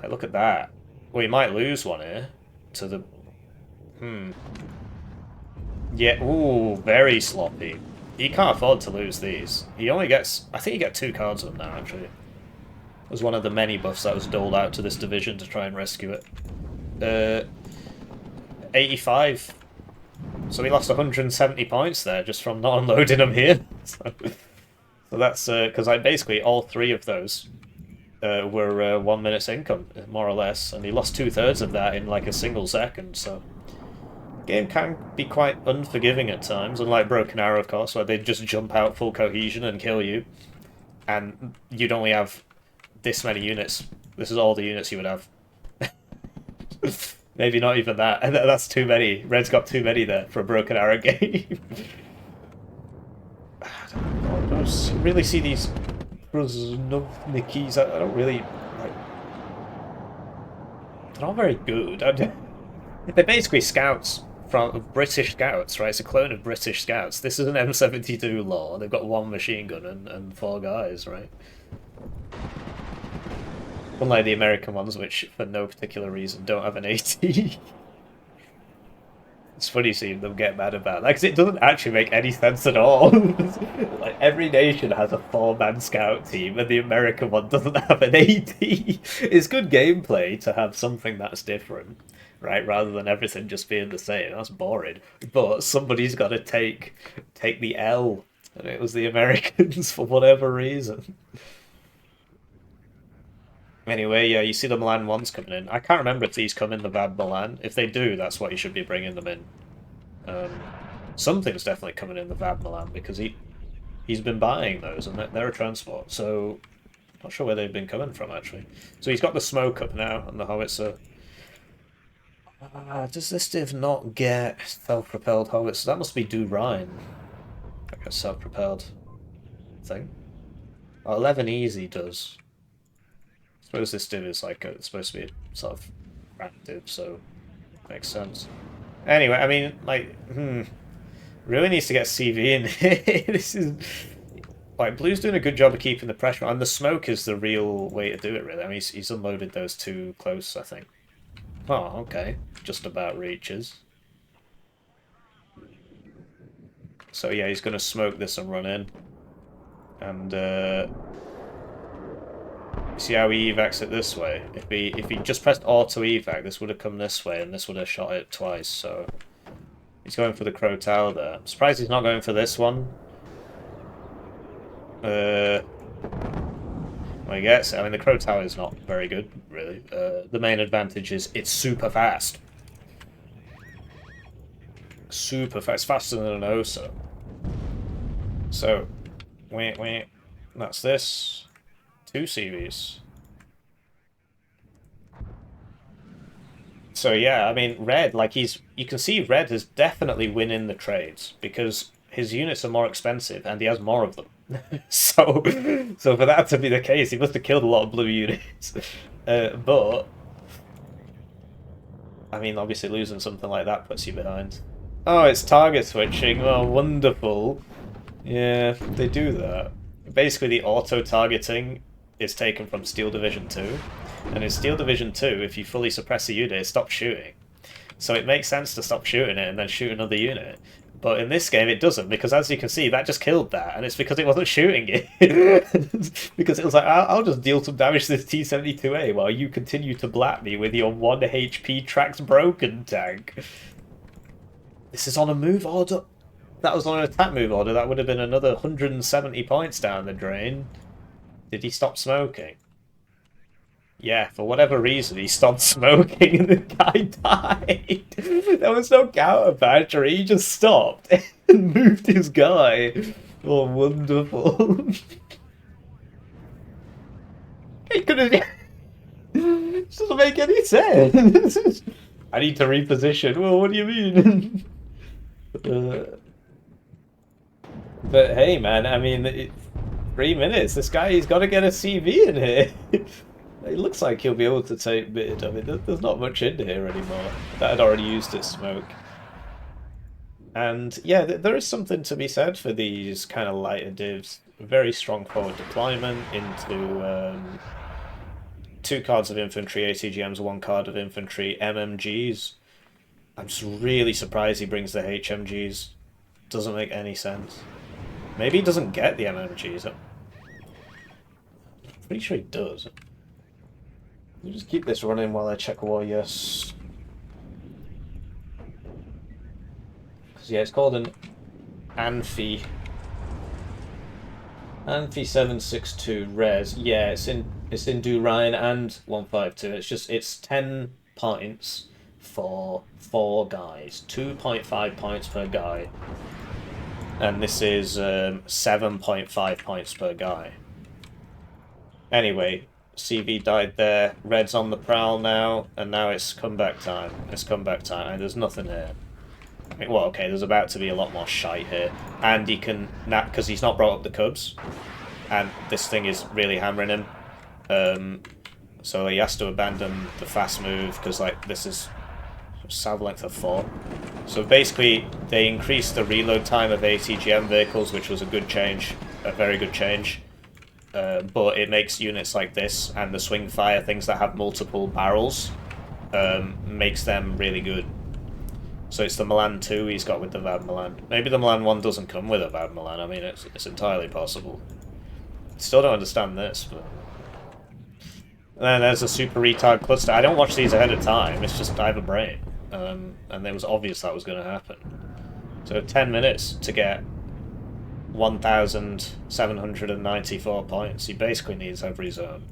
Like, look at that. Well, he might lose one here. To the... Yeah, ooh, very sloppy. He can't afford to lose these. He only gets... I think you get 2 cards of them now, actually. It was one of the many buffs that was doled out to this division to try and rescue it. 85. So we lost 170 points there just from not unloading them here. So that's... because basically all 3 of those were 1 minute's income, more or less. And he lost 2/3 of that in like a single second, so... Game can be quite unforgiving at times, unlike Broken Arrow, of course, where they just jump out full cohesion and kill you. And you'd only have this many units. This is all the units you would have. Maybe not even that. That's too many. Red's got too many there for a Broken Arrow game. I don't really see these Nikis. I don't really... like. They're not very good. They're basically scouts. From British Scouts, right? It's a clone of British Scouts. This is an M72 law. They've got 1 machine gun and 4 guys, right? Unlike the American ones, which for no particular reason don't have an AT. It's funny seeing them get mad about that because it doesn't actually make any sense at all. Like every nation has a 4-man scout team, and the American one doesn't have an AT. It's good gameplay to have something that's different. Right, rather than everything just being the same. That's boring. But somebody's got to take the L, and it was the Americans for whatever reason. Anyway, yeah, you see the Milan ones coming in. I can't remember if these come in the VAB Milan. If they do, that's what you should be bringing them in. Something's definitely coming in the VAB Milan because he's been buying those, and they're a transport. So, not sure where they've been coming from actually. So he's got the smoke up now and the howitzer. Does this div not get self-propelled howitzer? That must be Do Rhine. Like a self-propelled thing. Oh, 11 easy does. I suppose this div is like it's supposed to be sort of active, so makes sense. Anyway, I mean, like, really needs to get CV in here. This is like Blue's doing a good job of keeping the pressure on, and the smoke is the real way to do it. Really, I mean, he's unloaded those 2 close, I think. Oh, okay. Just about reaches. So yeah, he's going to smoke this and run in. And see how he evacs it this way? If he just pressed auto evac, this would have come this way, and this would have shot it twice. So he's going for the Crow Tower there. I'm surprised he's not going for this one. I guess. I mean, the Crow Tower is not very good, really. The main advantage is it's super fast. Super fast. Faster than an OSA. So, wait. That's this. 2 CVs. So, yeah, I mean, Red, like, you can see Red is definitely winning the trades because his units are more expensive and he has more of them. so for that to be the case, he must have killed a lot of blue units. But I mean, obviously losing something like that puts you behind. Oh, it's target switching. Oh, wonderful. Yeah, they do that. Basically, the auto-targeting is taken from Steel Division 2. And in Steel Division 2, if you fully suppress a unit, it stops shooting. So it makes sense to stop shooting it and then shoot another unit. But in this game, it doesn't, because as you can see, that just killed that, and it's because it wasn't shooting it. Because it was like, I'll just deal some damage to this T-72A while you continue to blat me with your 1 HP Tracks Broken tank. This is on a move order. That was on an attack move order. That would have been another 170 points down the drain. Did he stop smoking? Yeah, for whatever reason, he stopped smoking and the guy died. There was no counter battery, he just stopped and moved his guy. Oh, wonderful. He could have... This doesn't make any sense. I need to reposition. Well, what do you mean? But hey, man, I mean, 3 minutes. This guy, he's got to get a CV in here. It looks like he'll be able to take mid. I mean, there's not much in here anymore. That had already used its smoke. And yeah, there is something to be said for these kind of lighter divs. Very strong forward deployment into 2 cards of infantry, ATGMs, 1 card of infantry, MMGs. I'm just really surprised he brings the HMGs. Doesn't make any sense. Maybe he doesn't get the MMGs. I'm pretty sure he does. Let me just keep this running while I check war, yes. Because yeah, it's called an Anfi. Anfi 762 res. Yeah, it's in Durine and 152. It's 10 points for 4 guys. 2.5 points per guy. And this is 7.5 points per guy. Anyway, CV died there. Red's on the prowl now, and now it's comeback time. It's comeback time, and there's nothing here. I mean, well, okay, there's about to be a lot more shite here. And he can, because he's not brought up the Cubs, and this thing is really hammering him. So he has to abandon the fast move, because, like, this is salve length of 4. So basically, they increased the reload time of ATGM vehicles, which was a good change, a very good change. But it makes units like this, and the swing fire, things that have multiple barrels, makes them really good. So it's the Milan 2 he's got with the Vad Milan. Maybe the Milan 1 doesn't come with a Vad Milan, I mean, it's entirely possible. Still don't understand this, but... And then there's a super retard cluster. I don't watch these ahead of time, it's just I have a brain. And it was obvious that was going to happen. So 10 minutes to get 1,794 points. He basically needs every zone.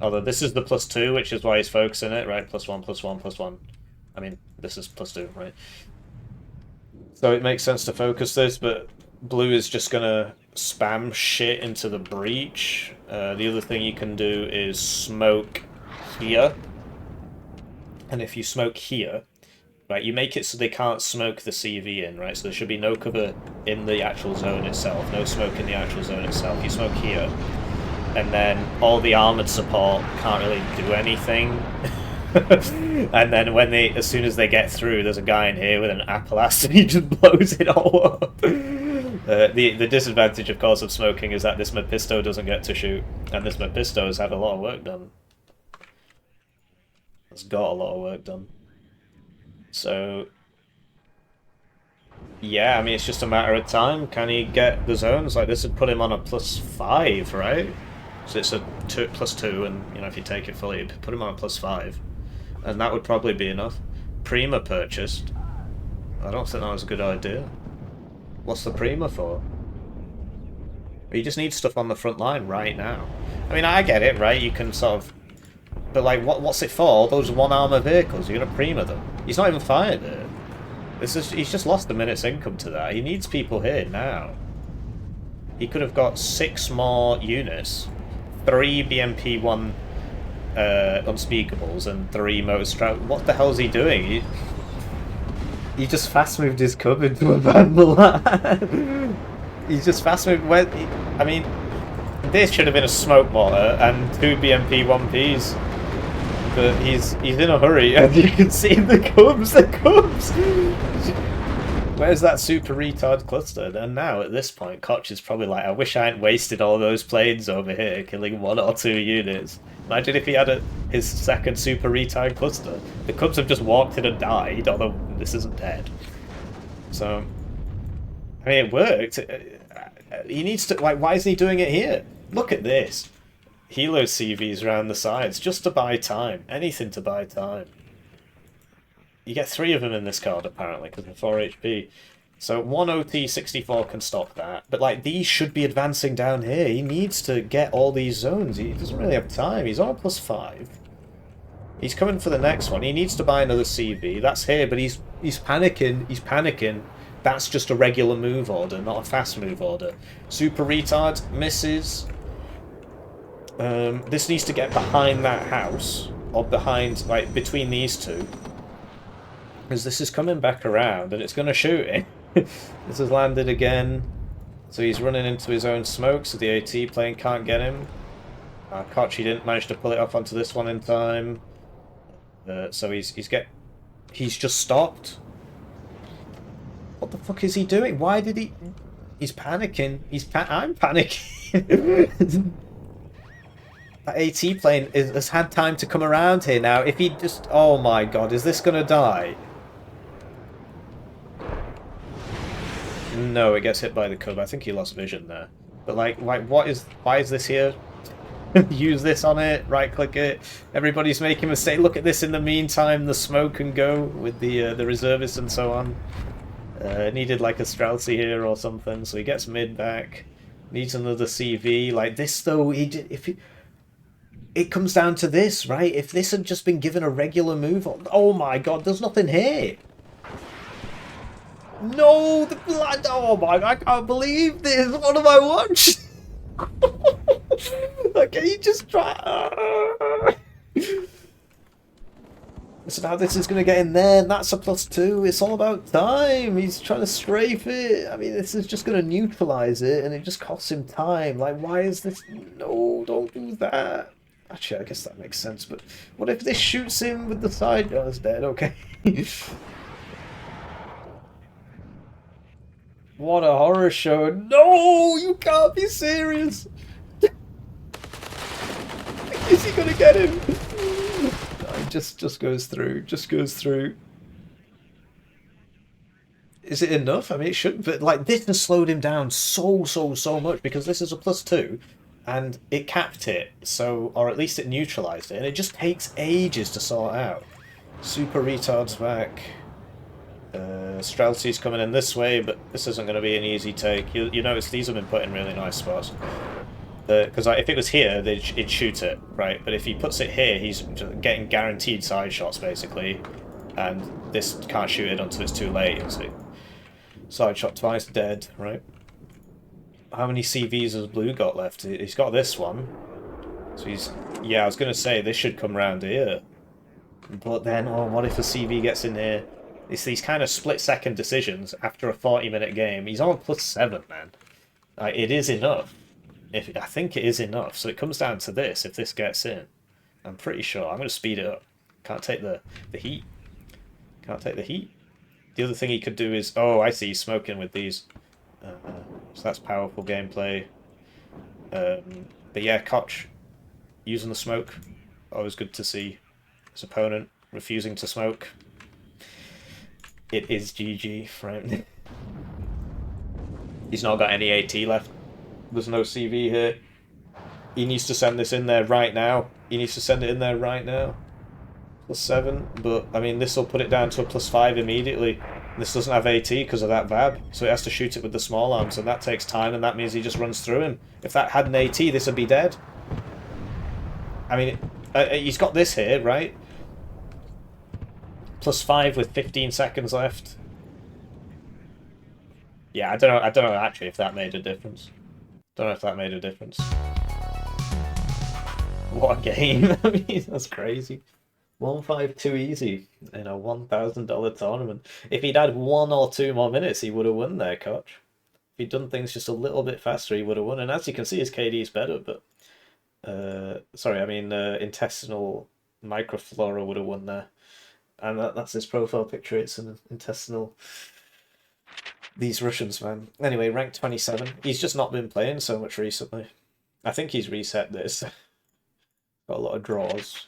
Although this is the +2, which is why he's focusing it, right? +1, +1, +1. I mean, this is +2, right? So it makes sense to focus this, but blue is just going to spam shit into the breach. The other thing you can do is smoke here. And if you smoke here, right, you make it so they can't smoke the CV in, right? So there should be no cover in the actual zone itself, no smoke in the actual zone itself. You smoke here, and then all the armored support can't really do anything. And then when as soon as they get through, there's a guy in here with an Appalast and he just blows it all up. The disadvantage, of course, of smoking is that this Mepisto doesn't get to shoot, and this Mepisto has had a lot of work done. It's got a lot of work done. So, yeah, I mean, it's just a matter of time. Can he get the zones? Like, this would put him on a +5, right? So it's a +2, and, you know, if you take it fully, it'd put him on a +5. And that would probably be enough. Prima purchased. I don't think that was a good idea. What's the Prima for? He just needs stuff on the front line right now. I mean, I get it, right? You can sort of... But, like, what's it for? All those one-armor vehicles, you're going to Prima them. He's not even fired it. He's just lost a minute's income to that. He needs people here now. He could have got 6 more units, 3 BMP-1 unspeakables, and 3 motor strap. What the hell is he doing? He just fast-moved his cub into a Van Milan. He's just fast-moved... I mean, this should have been a smoke mortar and 2 BMP-1Ps. But he's in a hurry, and you can see the Cubs! Where's that super retard cluster? And now, at this point, Koch is probably like, I wish I hadn't wasted all those planes over here, killing 1 or 2 units. Imagine if he had his second super retard cluster. The Cubs have just walked in and died, although this isn't dead. So, I mean, it worked. He needs to, like, why isn't he doing it here? Look at this. Helo CVs around the sides, just to buy time. Anything to buy time. You get 3 of them in this card, apparently, because they're 4 HP. So 1 OT64 can stop that. But, like, these should be advancing down here. He needs to get all these zones. He doesn't really have time. He's on +5. He's coming for the next one. He needs to buy another CV. That's here, but he's panicking. He's panicking. That's just a regular move order, not a fast move order. Super retard misses. This needs to get behind that house, or behind, like, between these two. Because this is coming back around, and it's going to shoot him. This has landed again. So he's running into his own smoke, so the AT plane can't get him. Kochi didn't manage to pull it off onto this one in time. So he's just stopped. What the fuck is he doing? Why did he? He's panicking. I'm panicking. That AT plane has had time to come around here now. If he just... Oh my god, is this gonna die? No, it gets hit by the cub. I think he lost vision there. But like what is... Why is this here? Use this on it, right-click it. Everybody's making a mistake. Look at this in the meantime. The smoke can go with the reservists and so on. Needed like a Streltsy here or something, so he gets mid back. Needs another CV. Like this though, it comes down to this, right? If this had just been given a regular move... Oh my god, there's nothing here! No! The blood! Oh my god, I can't believe this! What have I watched? Okay, you just try... So now this is going to get in there, and that's a +2. It's all about time. He's trying to strafe it. I mean, this is just going to neutralize it, and it just costs him time. Like, why is this... No, don't do that. Actually, I guess that makes sense, but what if this shoots him with the side? Oh, it's dead, okay. What a horror show. No, you can't be serious. Is he gonna get him? No, he just goes through, just goes through. Is it enough? I mean, it shouldn't, but like this has slowed him down so much because this is a +2. And it capped it, so, or at least it neutralized it, and it just takes ages to sort out. Super retard's back. Streltsy's coming in this way, but this isn't going to be an easy take. You notice these have been put in really nice spots. Because if it was here, it'd shoot it, right? But if he puts it here, he's getting guaranteed side shots, basically. And this can't shoot it until it's too late, you see. Side shot twice, dead, right? How many CVs has Blue got left? He's got this one. So he's... Yeah, I was going to say, this should come round here. But then, oh, what if a CV gets in here? It's these kind of split-second decisions after a 40-minute game. He's on +7, man. It is enough. I think it is enough. So it comes down to this, if this gets in. I'm pretty sure. I'm going to speed it up. Can't take the heat. Can't take the heat. The other thing he could do is... Oh, I see. He's smoking with these. So that's powerful gameplay. But yeah, Koch using the smoke. Always good to see his opponent refusing to smoke. It is GG, friend. He's not got any AT left. There's no CV here. He needs to send this in there right now. He needs to send it in there right now. +7, but I mean this will put it down to a +5 immediately. This doesn't have AT because of that VAB, so it has to shoot it with the small arms, and that takes time, and that means he just runs through him. If that had an AT, this would be dead. I mean, he's got this here, right? +5 with 15 seconds left. Yeah, I don't know actually if that made a difference. Don't know if that made a difference. What a game! I mean, that's crazy. 1-5 easy in a $1,000 tournament. If he'd had 1 or 2 more minutes, he would have won there, Koch. If he'd done things just a little bit faster, he would have won. And as you can see, his KD is better, but... sorry, I mean intestinal microflora would have won there. And that's his profile picture. It's an intestinal... These Russians, man. Anyway, ranked 27. He's just not been playing so much recently. I think he's reset this. Got a lot of draws.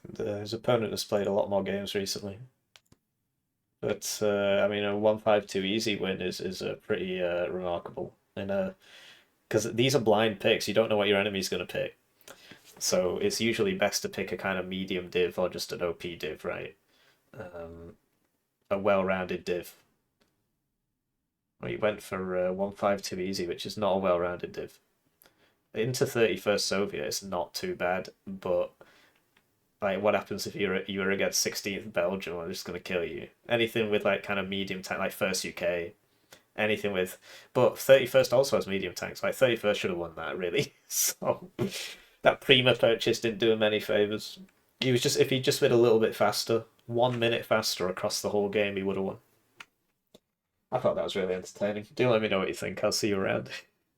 And, his opponent has played a lot more games recently. But, I mean, a 1-5 easy win is pretty remarkable. And because these are blind picks, you don't know what your enemy's going to pick. So it's usually best to pick a kind of medium div or just an OP div, right? A well-rounded div. Well, he went for 1-5 easy, which is not a well-rounded div. Into 31st Soviet, it's not too bad, but like, what happens if you're against 16th Belgium? They're just gonna kill you. Anything with like kind of medium tank, like first UK, anything with, but 31st also has medium tanks. Like 31st should have won that really. So that Prima purchase didn't do him any favors. He was just if he'd just been a little bit faster, 1 minute faster across the whole game, he would have won. I thought that was really entertaining. Do let me know what you think. I'll see you around.